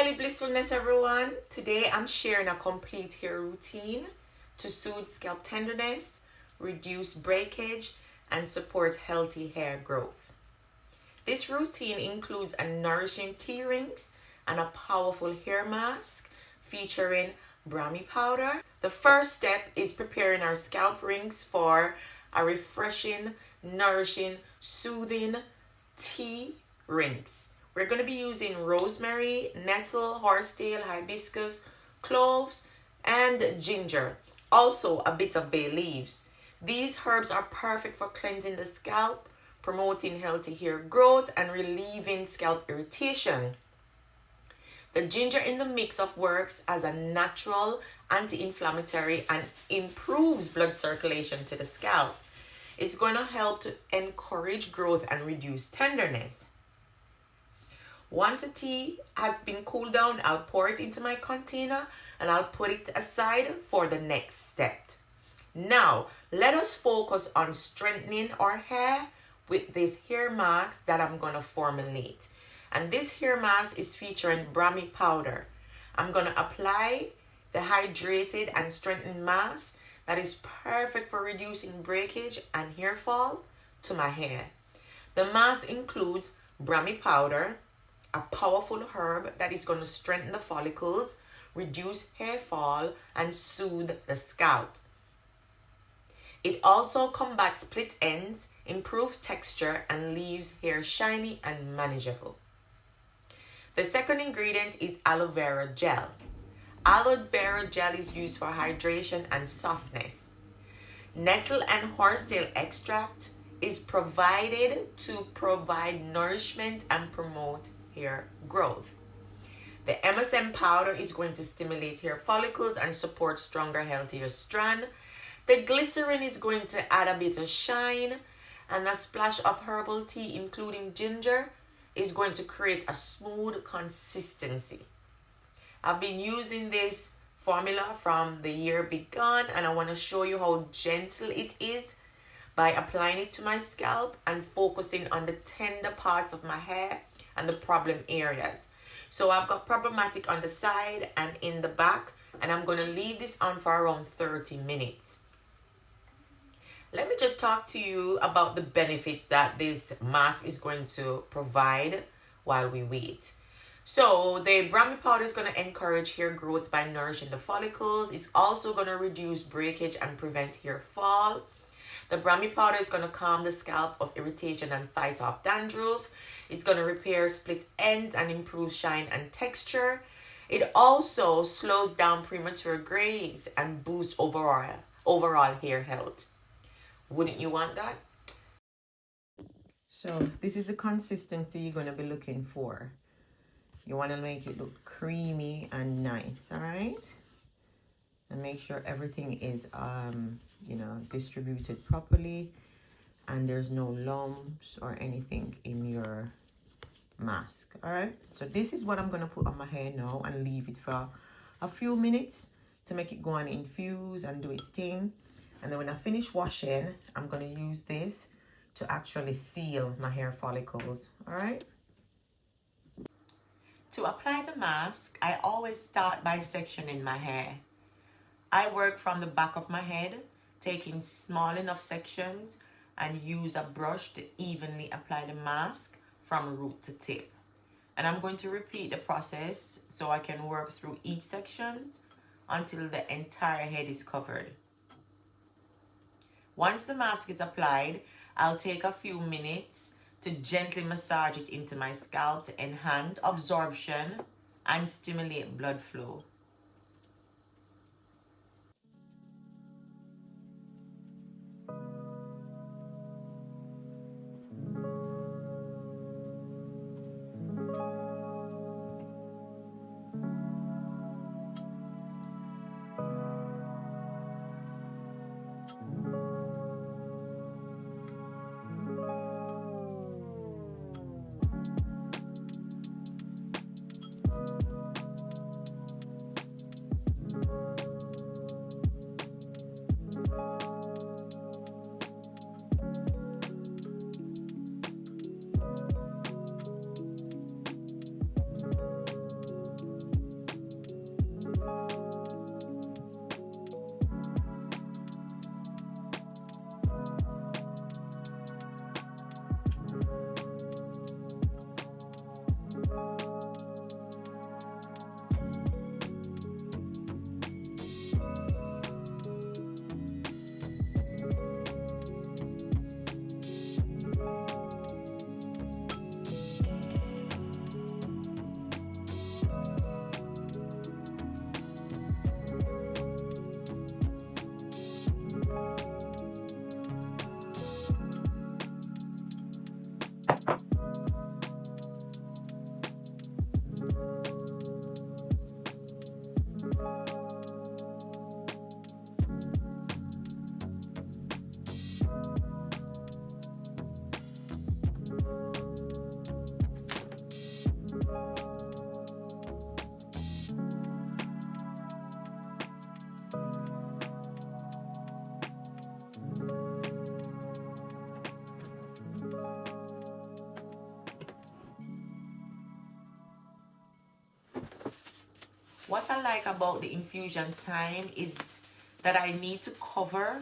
daily blissfulness, everyone. Today I'm sharing a complete hair routine to soothe scalp tenderness, reduce breakage, and support healthy hair growth. This routine includes a nourishing tea rings and a powerful hair mask featuring Brahmi powder. The first step is preparing our scalp rings for a refreshing, nourishing, soothing tea rings. We're going to be using rosemary, nettle, horsetail, hibiscus, cloves, and ginger. Also, a bit of bay leaves. These herbs are perfect for cleansing the scalp, promoting healthy hair growth, and relieving scalp irritation. The ginger in the mix works as a natural anti-inflammatory and improves blood circulation to the scalp. It's going to help to encourage growth and reduce tenderness. Once the tea has been cooled down, I'll pour it into my container and I'll put it aside for the next step. Now, let us focus on strengthening our hair with this hair mask that I'm going to formulate. And this hair mask is featuring Brahmi powder. I'm going to apply the hydrated and strengthened mask that is perfect for reducing breakage and hair fall to my hair. The mask includes Brahmi powder, a powerful herb that is going to strengthen the follicles, reduce hair fall, and soothe the scalp. It also combats split ends, improves texture, and leaves hair shiny and manageable. The second ingredient is aloe vera gel. Aloe vera gel is used for hydration and softness. Nettle and horsetail extract is provided to provide nourishment and promote hair growth. The MSM powder is going to stimulate hair follicles and support stronger, healthier strand. The glycerin is going to add a bit of shine, and a splash of herbal tea, including ginger, is going to create a smooth consistency. I've been using this formula from the year begun, and I want to show you how gentle it is by applying it to my scalp and focusing on the tender parts of my hair and the problem areas. So I've got problematic on the side and in the back, and I'm going to leave this on for around 30 minutes. Let me just talk to you about the benefits that this mask is going to provide while we wait. So the Brahmi powder is going to encourage hair growth by nourishing the follicles. It's also going to reduce breakage and prevent hair fall. The Brahmi powder is going to calm the scalp of irritation and fight off dandruff. It's going to repair split ends and improve shine and texture. It also slows down premature grays and boosts overall hair health. Wouldn't you want that? So this is the consistency you're going to be looking for. You want to make it look creamy and nice, all right? And make sure everything is distributed properly and there's no lumps or anything in your mask. All right, so this is what I'm going to put on my hair now and leave it for a few minutes to make it go and infuse and do its thing. And then when I finish washing, I'm going to use this to actually seal my hair follicles. All right, to apply the mask, I always start by sectioning my hair. I work from the back of my head, taking small enough sections, and use a brush to evenly apply the mask from root to tip. And I'm going to repeat the process so I can work through each section until the entire head is covered. Once the mask is applied, I'll take a few minutes to gently massage it into my scalp to enhance absorption and stimulate blood flow. What I like about the infusion time is that I need to cover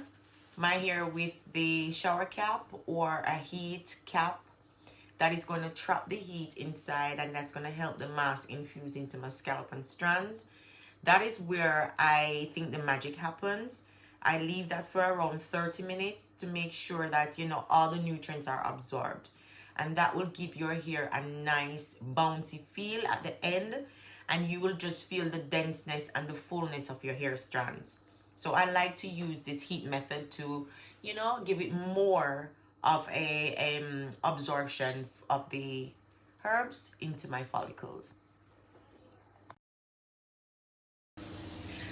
my hair with the shower cap or a heat cap that is going to trap the heat inside, and that's going to help the mask infuse into my scalp and strands. That is where I think the magic happens. I leave that for around 30 minutes to make sure that, you know, all the nutrients are absorbed. And that will give your hair a nice bouncy feel at the end. And you will just feel the denseness and the fullness of your hair strands. So I like to use this heat method to, you know, give it more of a absorption of the herbs into my follicles.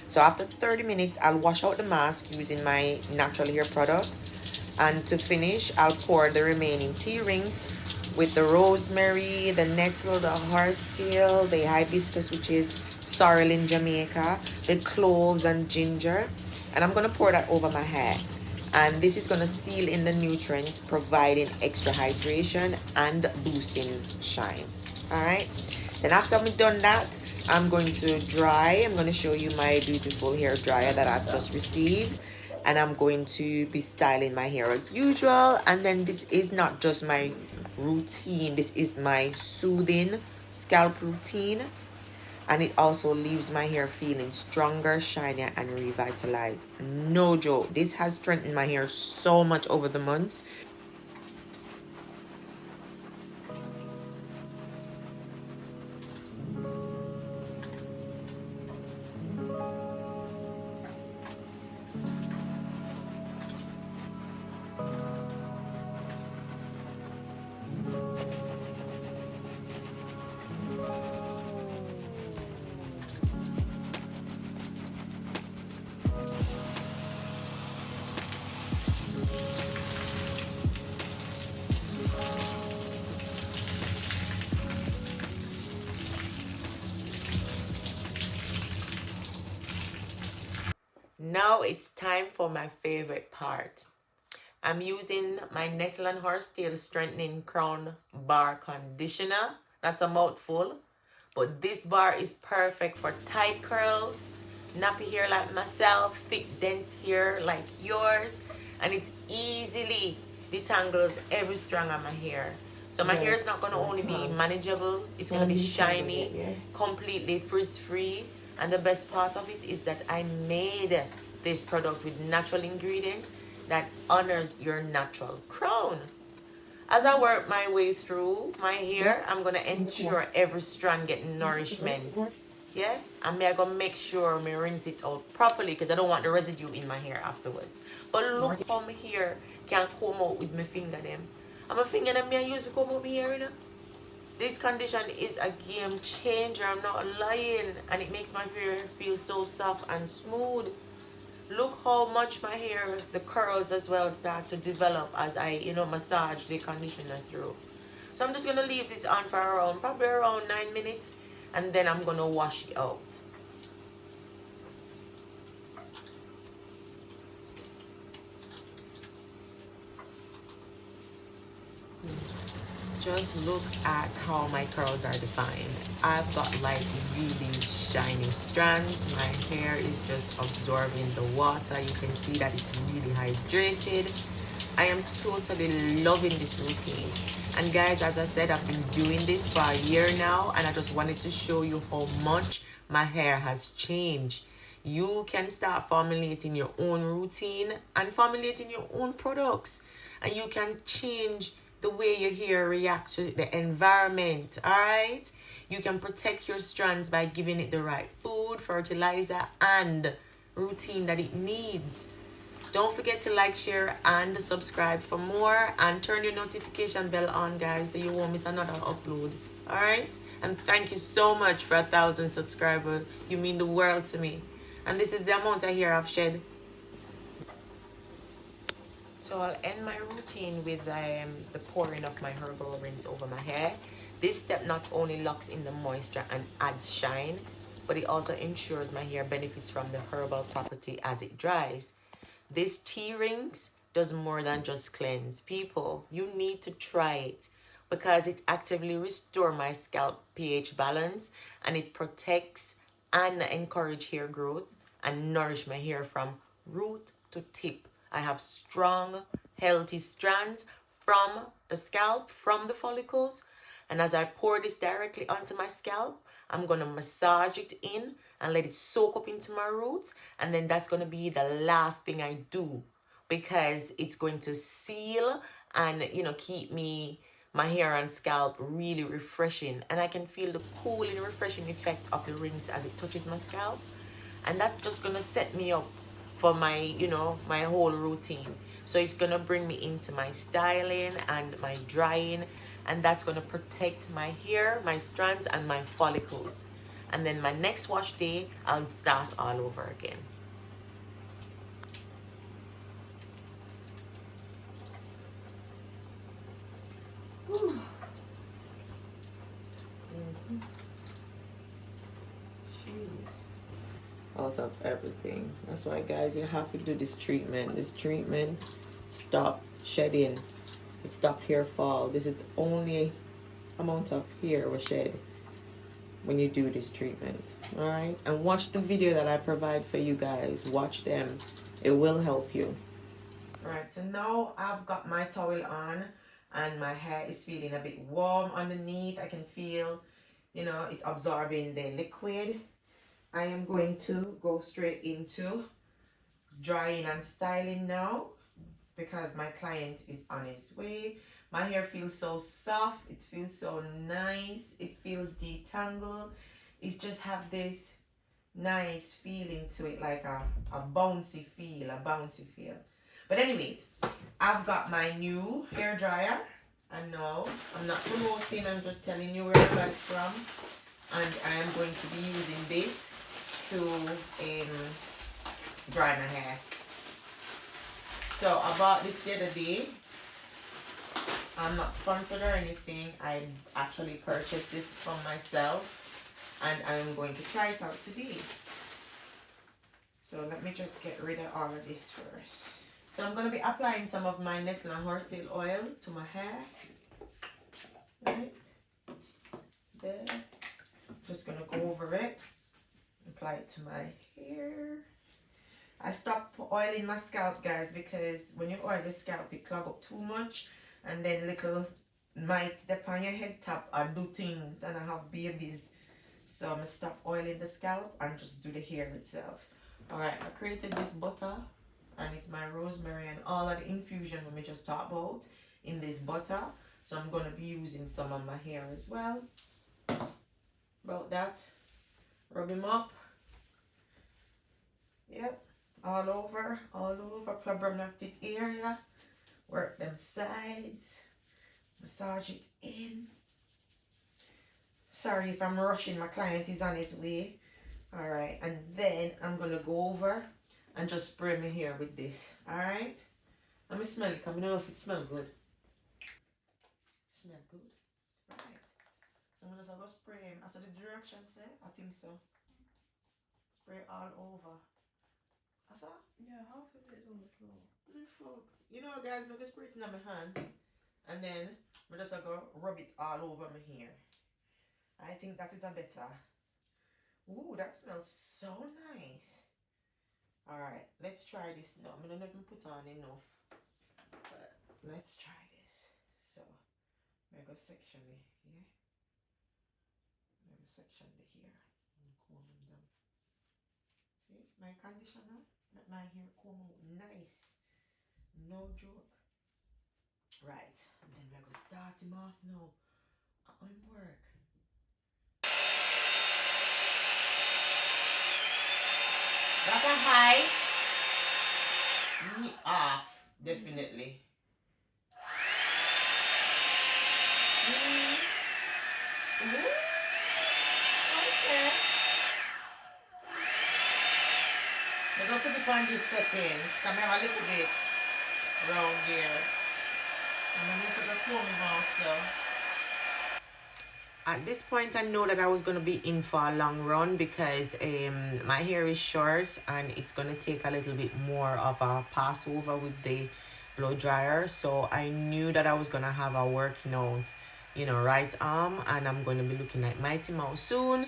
So after 30 minutes, I'll wash out the mask using my natural hair products. And to finish, I'll pour the remaining tea rings with the rosemary, the nettle, the horsetail, the hibiscus, which is sorrel in Jamaica, the cloves and ginger. And I'm going to pour that over my hair. And this is going to seal in the nutrients, providing extra hydration and boosting shine. All right. Then after I'm done that, I'm going to dry. I'm going to show you my beautiful hair dryer that I've just received. And I'm going to be styling my hair as usual. And then this is not just my routine. This is my soothing scalp routine. And it also leaves my hair feeling stronger, shinier, and revitalized. No joke. This has strengthened my hair so much over the months. Now it's time for my favorite part. I'm using my Nettle and Horsetail Strengthening Crown Bar Conditioner. That's a mouthful. But this bar is perfect for tight curls, nappy hair like myself, thick, dense hair like yours. And it easily detangles every strand of my hair. So my hair is not going to only be manageable, it's going to be shiny, completely frizz-free. And the best part of it is that I made this product with natural ingredients that honors your natural crown. As I work my way through my hair, I'm going to ensure every strand get nourishment. Yeah? And I'm going to make sure I rinse it out properly because I don't want the residue in my hair afterwards. But look how my hair can comb out with my finger them. And my finger them I use to comb out my hair, you know? This condition is a game changer, I'm not lying. And it makes my hair feel so soft and smooth. Look how much my hair, the curls as well, start to develop as I, you know, massage the conditioner through. So I'm just going to leave this on for around, probably around 9 minutes. And then I'm going to wash it out. Just look at how my curls are defined. I've got like really shiny strands. My hair is just absorbing the water. You can see that it's really hydrated. I am totally loving this routine. And guys, as I said, I've been doing this for a year now, and I just wanted to show you how much my hair has changed. You can start formulating your own routine and formulating your own products, and you can change the way your hair reacts to the environment. All right, you can protect your strands by giving it the right food, fertilizer, and routine that it needs. Don't forget to like, share, and subscribe for more, and turn your notification bell on, guys, so you won't miss another upload. All right, and thank you so much for 1,000 subscribers. You mean the world to me. And this is the amount of hair I've shed. So I'll end my routine with the pouring of my herbal rinse over my hair. This step not only locks in the moisture and adds shine, but it also ensures my hair benefits from the herbal property as it dries. This tea rings does more than just cleanse. People, you need to try it because it actively restores my scalp pH balance, and it protects and encourage hair growth and nourish my hair from root to tip. I have strong, healthy strands from the scalp, from the follicles. And as I pour this directly onto my scalp, I'm going to massage it in and let it soak up into my roots. And then that's going to be the last thing I do, because it's going to seal and, keep my hair and scalp really refreshing. And I can feel the cooling, refreshing effect of the rinse as it touches my scalp. And that's just going to set me up for my, my whole routine. So it's going to bring me into my styling and my drying. And that's going to protect my hair, my strands, and my follicles. And then my next wash day, I'll start all over again. Out of everything. That's why, guys, you have to do this treatment. This treatment stop shedding. It stop hair fall. This is only amount of hair we shed when you do this treatment. All right, and watch the video that I provide for you guys. Watch them. It will help you. All right, so now I've got my towel on and my hair is feeling a bit warm underneath. I can feel, it's absorbing the liquid. I am going to go straight into drying and styling now, because my client is on his way. My hair feels so soft. It feels so nice. It feels detangled. It just have this nice feeling to it, like a bouncy feel. But anyways, I've got my new hair dryer. And no, I'm not promoting. I'm just telling you where I got it from. And I am going to be using this to dry my hair. So I bought this the other day. I'm not sponsored or anything. I actually purchased this from myself, and I'm going to try it out today. So let me just get rid of all of this first. So I'm going to be applying some of my nettle and horsetail oil to my hair. Right there. Just going to go over it. Apply it to my hair. I stopped oiling my scalp, guys, because when you oil the scalp, it clog up too much, and then little mites dip on your head top or do things, and I have babies. So I'm gonna stop oiling the scalp and just do the hair itself. All right, I created this butter, and it's my rosemary and all of the infusion we just talked about in this butter. So I'm gonna be using some on my hair as well. About that. Rub him up. Yep. All over problematic area. Work them sides. Massage it in. Sorry if I'm rushing. My client is on his way. Alright. And then I'm going to go over and just spray my hair with this. Alright. Let me smell it. Let me know if it smells good. Smell good. Right. So I'm going to go spray him. As the directions say, I think so. Spray all over. Asa? Yeah, half of it is on the floor. You know, guys, I'm going to spray it in my hand. And then I'm just going to rub it all over my hair. I think that is a better. Ooh, that smells so nice. Alright, let's try this now. I'm going to even put on enough. But let's try this. So, I'm going to go section it. Yeah? I'm going to section the hair. And comb them down. See? My conditioner. Let my hair comb out nice. No joke. Right. And then we're going to start him off now. On work. That's a high. Knee off. Definitely. Okay. I'm going to put it on this setting. Come here a little bit around here. And then you put the comb out, so. At this point, I know that I was going to be in for a long run because my hair is short and it's going to take a little bit more of a pass over with the blow dryer. So I knew that I was going to have a working out, right arm, and I'm going to be looking like Mighty Mouse soon.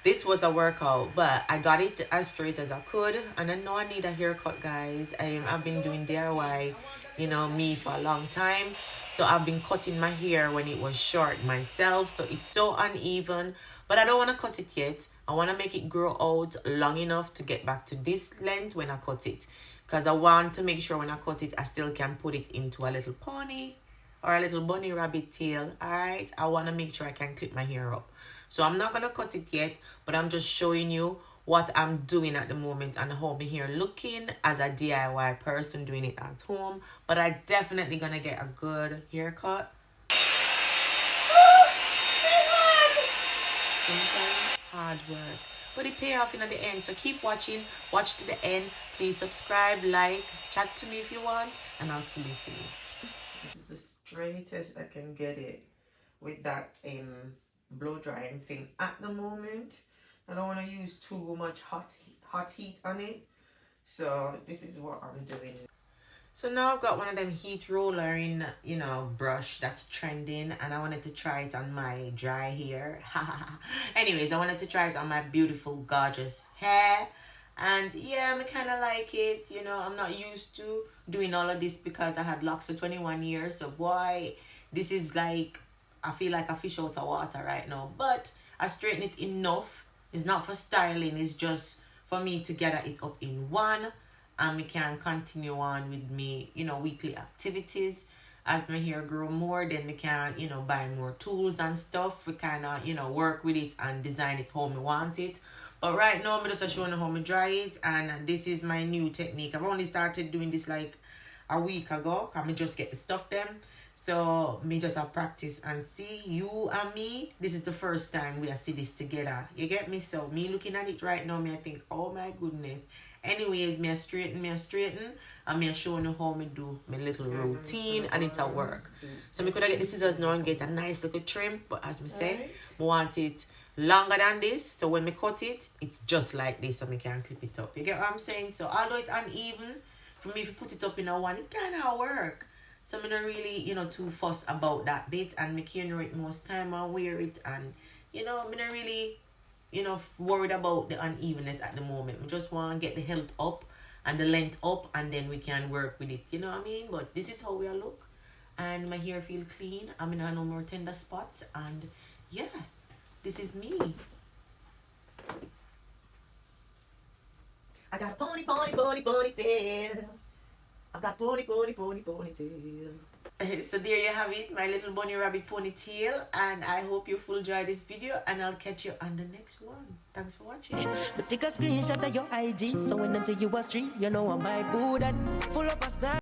This was a workout, but I got it as straight as I could. And I know I need a haircut, guys. I've been doing DIY, me for a long time. So I've been cutting my hair when it was short myself. So it's so uneven. But I don't want to cut it yet. I want to make it grow out long enough to get back to this length when I cut it. Because I want to make sure when I cut it, I still can put it into a little pony or a little bunny rabbit tail. Alright, I want to make sure I can clip my hair up. So I'm not going to cut it yet, but I'm just showing you what I'm doing at the moment and how my hair looking as a DIY person doing it at home. But I definitely going to get a good haircut. Sometimes hard work, but it pay off in the end. So keep watching, watch to the end. Please subscribe, like, chat to me if you want, and I'll see you soon. This is the straightest I can get it with that blow drying thing at the moment. I don't want to use too much hot heat on it, so this is what I'm doing. So now I've got one of them heat rollering, brush that's trending, and I wanted to try it on my dry hair. Anyways, I wanted to try it on my beautiful, gorgeous hair. And yeah, I kind of like it. I'm not used to doing all of this because I had locks for 21 years. So boy, this is like, I feel like a fish out of water right now. But I straighten it enough. It's not for styling. It's just for me to gather it up in one. And we can continue on with me, weekly activities. As my hair grow more, then we can, buy more tools and stuff. We kind of, work with it and design it how we want it. But right now, I'm just showing you how I dry it. And this is my new technique. I've only started doing this like a week ago. Because I just get the stuff them. So, me just have practice and see. You and me, this is the first time we are see this together. You get me? So, me looking at it right now, I think, oh my goodness. Anyways, me a straighten, and me a showing you how me do my little routine, and it'll work. So, me could get the scissors now and get a nice little trim. But as me say, I want it longer than this. So, when me cut it, it's just like this, so me can clip it up. You get what I'm saying? So, although it's uneven, for me, if you put it up in a one, it kind of work. So, I'm not really, too fussed about that bit. And me can wear it most time I wear it. And, I'm not really, worried about the unevenness at the moment. We just want to get the health up and the length up. And then we can work with it. You know what I mean? But this is how we look. And my hair feel clean. I mean, I have no more tender spots. And, yeah, this is me. I got a ponytail. I've got ponytail. So there you have it, my little bunny rabbit ponytail. And I hope you full enjoy this video, and I'll catch you on the next one. Thanks for watching. But take a screenshot of your IG, so when them say you a street, you know I might do that. Full up a style.